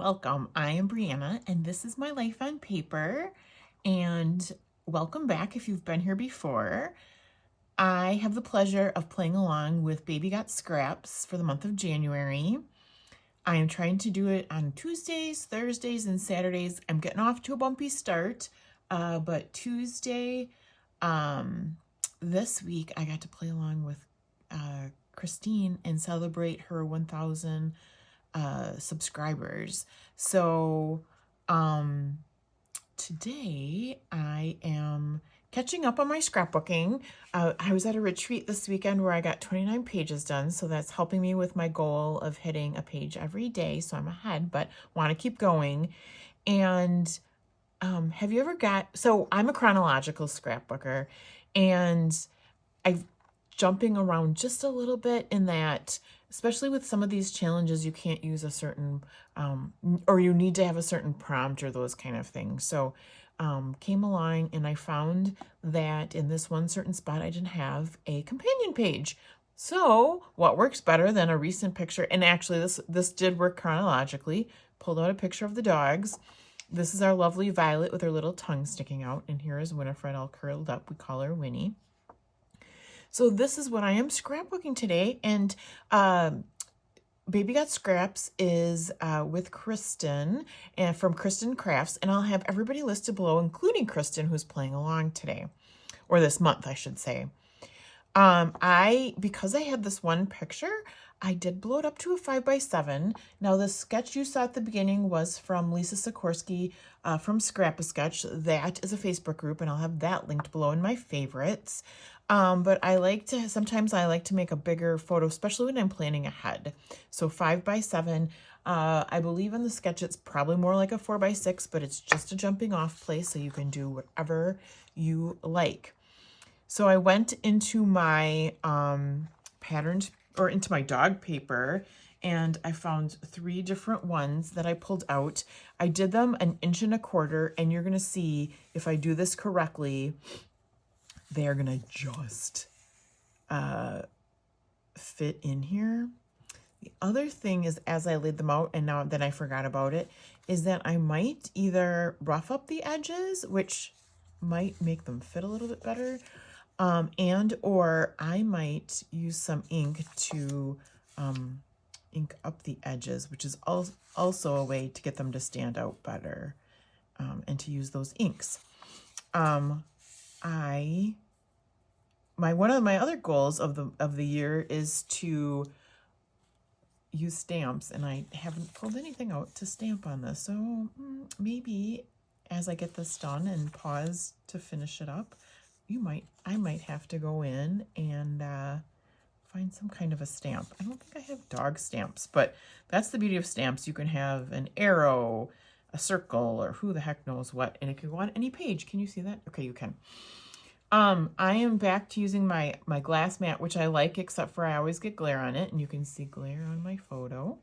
Welcome. I am Brianna, and this is my life on paper. And welcome back if you've been here before. I have the pleasure of playing along with Baby Got Scraps for the month of January. I am trying to do it on Tuesdays, Thursdays, and Saturdays. I'm getting off to a bumpy start, but Tuesday, this week, I got to play along with Kristin and celebrate her 1,000 subscribers. So today I am catching up on my scrapbooking. I was at a retreat this weekend where I got 29 pages done, so that's helping me with my goal of hitting a page every day, so I'm ahead, but want to keep going. And have you ever so I'm a chronological scrapbooker, and I've jumping around just a little bit in that, especially with some of these challenges, you can't use a certain, or you need to have a certain prompt or those kind of things. So came along and I found that in this one certain spot, I didn't have a companion page. So what works better than a recent picture? And actually this did work chronologically. Pulled out a picture of the dogs. This is our lovely Violet with her little tongue sticking out. And here is Winifred all curled up. We call her Winnie. So this is what I am scrapbooking today, and Baby Got Scraps is with Kristin, and from Kristin Krafts, and I'll have everybody listed below, including Kristin, who's playing along today, or this month, I should say. Because I had this one picture, I did blow it up to a 5x7. Now, the sketch you saw at the beginning was from Lisa Sikorsky from Scrapbook. That is a Facebook group, and I'll have that linked below in my favorites. But sometimes I like to make a bigger photo, especially when I'm planning ahead. So 5x7, I believe in the sketch, it's probably more like a 4x6, but it's just a jumping off place, so you can do whatever you like. So I went into my into my dog paper, and I found 3 different ones that I pulled out. I did them 1.25 inches, and you're going to see if I do this correctly, they're going to just fit in here. The other thing is, as I laid them out, and now then I forgot about it, is that I might either rough up the edges, which might make them fit a little bit better, and or I might use some ink to ink up the edges, which is also a way to get them to stand out better, and to use those inks. One of my other goals of the year is to use stamps, and I haven't pulled anything out to stamp on this. So maybe as I get this done and pause to finish it up, I might have to go in and find some kind of a stamp. I don't think I have dog stamps, but that's the beauty of stamps. You can have an arrow, a circle, or who the heck knows what, and it can go on any page. Can you see that? Okay, you can. I am back to using my glass mat, which I like, except for I always get glare on it, and you can see glare on my photo,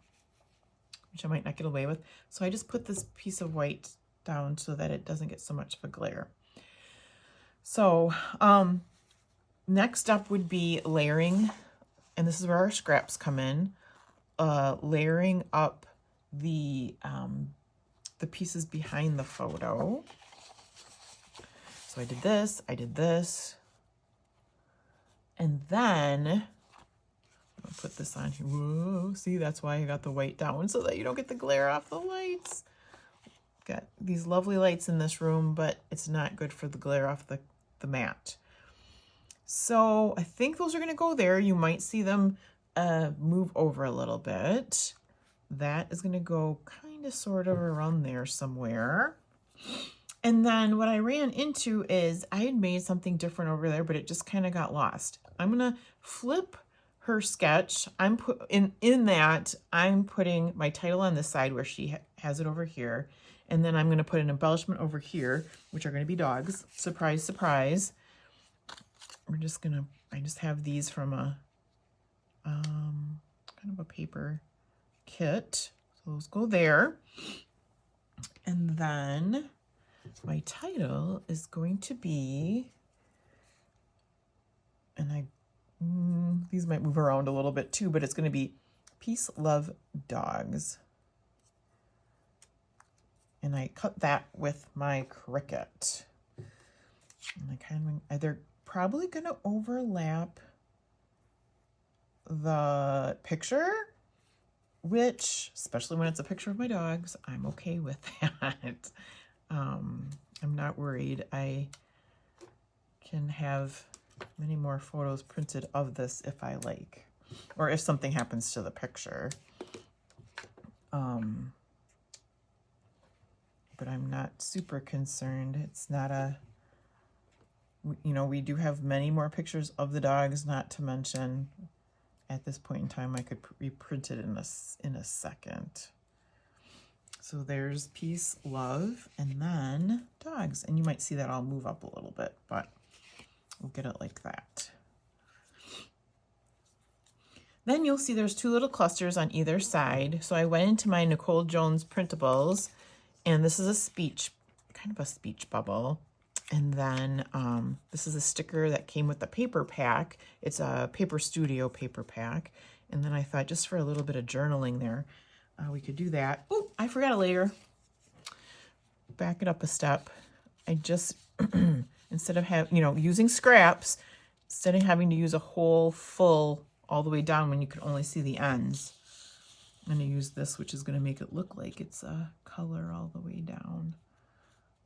which I might not get away with. So I just put this piece of white down so that it doesn't get so much of a glare. So next up would be layering, and this is where our scraps come in, layering up the pieces behind the photo. So I did this, and then I'll put this on here. Whoa, see, that's why I got the white down, so that you don't get the glare off the lights. Got these lovely lights in this room, but it's not good for the glare off the mat. So I think those are going to go there. You might see them move over a little bit. That is going to go kind of sort of around there somewhere. And then what I ran into is I had made something different over there, but it just kind of got lost. I'm going to flip her sketch. I'm putting my title on this side where she has it over here. And then I'm going to put an embellishment over here, which are going to be dogs. Surprise, surprise. I just have these from a kind of a paper kit. So those go there. And then my title is going to be, and these might move around a little bit too, but it's going to be Peace, Love, Dogs. And I cut that with my Cricut. And I kind of, they're probably going to overlap the picture, which, especially when it's a picture of my dogs, I'm okay with that. I'm not worried. I can have many more photos printed of this if I like, or if something happens to the picture. But I'm not super concerned. It's not a, you know, we do have many more pictures of the dogs, not to mention at this point in time, I could reprint it in a second. So there's peace, love, and then dogs. And you might see that I'll move up a little bit, but we'll get it like that. Then you'll see there's two little clusters on either side. So I went into my Nicole Jones printables, and this is a speech, kind of a speech bubble. And then this is a sticker that came with the paper pack. It's a Paper Studio paper pack. And then I thought just for a little bit of journaling there, we could do that. Oh, I forgot a layer. Back it up a step. I just, instead of using scraps, instead of having to use a whole full all the way down when you can only see the ends, I'm going to use this, which is going to make it look like it's a color all the way down.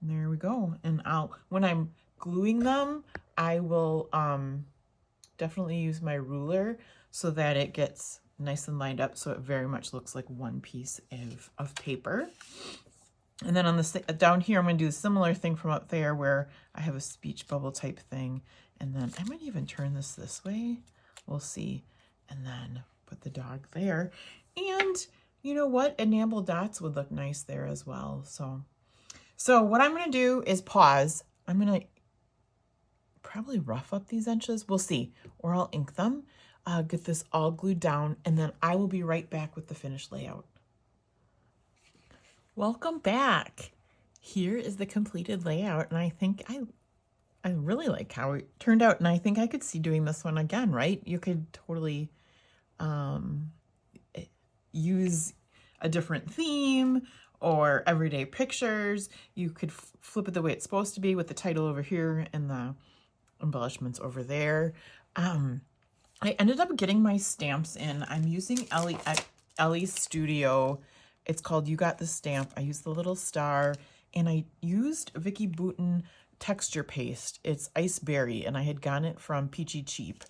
And there we go. And when I'm gluing them, I will definitely use my ruler so that it gets nice and lined up, so it very much looks like one piece of paper. And then on the down here, I'm going to do a similar thing from up there where I have a speech bubble type thing. And then I might even turn this way. We'll see. And then put the dog there. And you know what? Enamel dots would look nice there as well. So what I'm going to do is pause. I'm going to probably rough up these edges. We'll see. Or I'll ink them, get this all glued down, and then I will be right back with the finished layout. Welcome back. Here is the completed layout, and I think I really like how it turned out, and I think I could see doing this one again, right? You could totally use a different theme or everyday pictures. You could flip it the way it's supposed to be with the title over here and the embellishments over there. I ended up getting my stamps in. I'm using Ellie's Studio. It's called You Got the Stamp. I used the little star, and I used Vicky Bouton texture paste. It's ice berry, and I had gotten it from Peachy Cheap.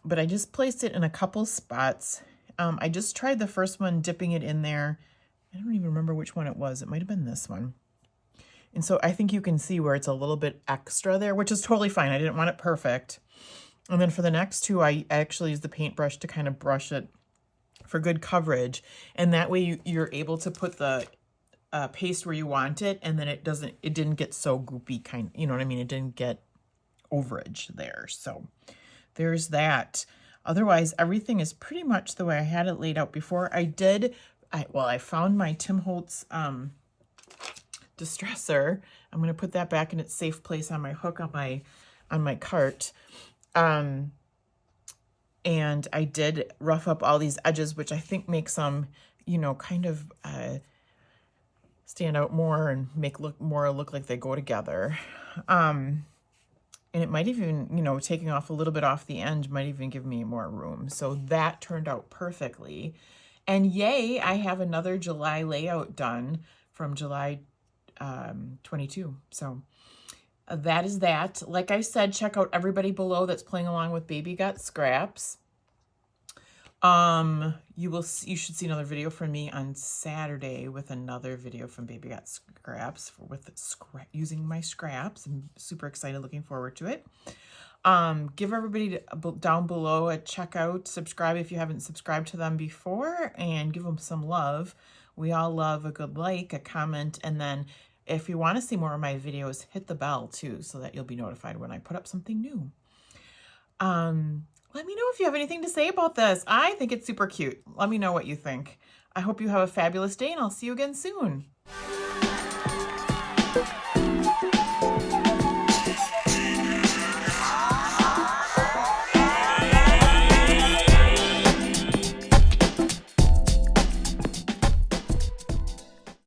But I just placed it in a couple spots. I just tried the first one, dipping it in there. I don't even remember which one it was. It might have been this one. And so I think you can see where it's a little bit extra there, which is totally fine. I didn't want it perfect. And then for the next two, I actually used the paintbrush to kind of brush it for good coverage. And that way you're able to put the paste where you want it, and then it didn't get so goopy, you know what I mean? It didn't get overage there. So there's that. Otherwise, everything is pretty much the way I had it laid out before. I found my Tim Holtz distressor. I'm going to put that back in its safe place on my hook on my cart. And I did rough up all these edges, which I think makes them, kind of stand out more and look like they go together. And it might even, taking off a little bit off the end might even give me more room. So that turned out perfectly. And yay, I have another July layout done from July 22. So that is that. Like I said, check out everybody below that's playing along with Baby Got Scraps. You should see another video from me on Saturday with another video from Baby Got Scraps using my scraps. I'm super excited, looking forward to it. Give everybody down below a check out, subscribe if you haven't subscribed to them before, and give them some love. We all love a good like, a comment, and then if you want to see more of my videos, hit the bell too, so that you'll be notified when I put up something new. Let me know if you have anything to say about this. I think it's super cute. Let me know what you think. I hope you have a fabulous day, and I'll see you again soon.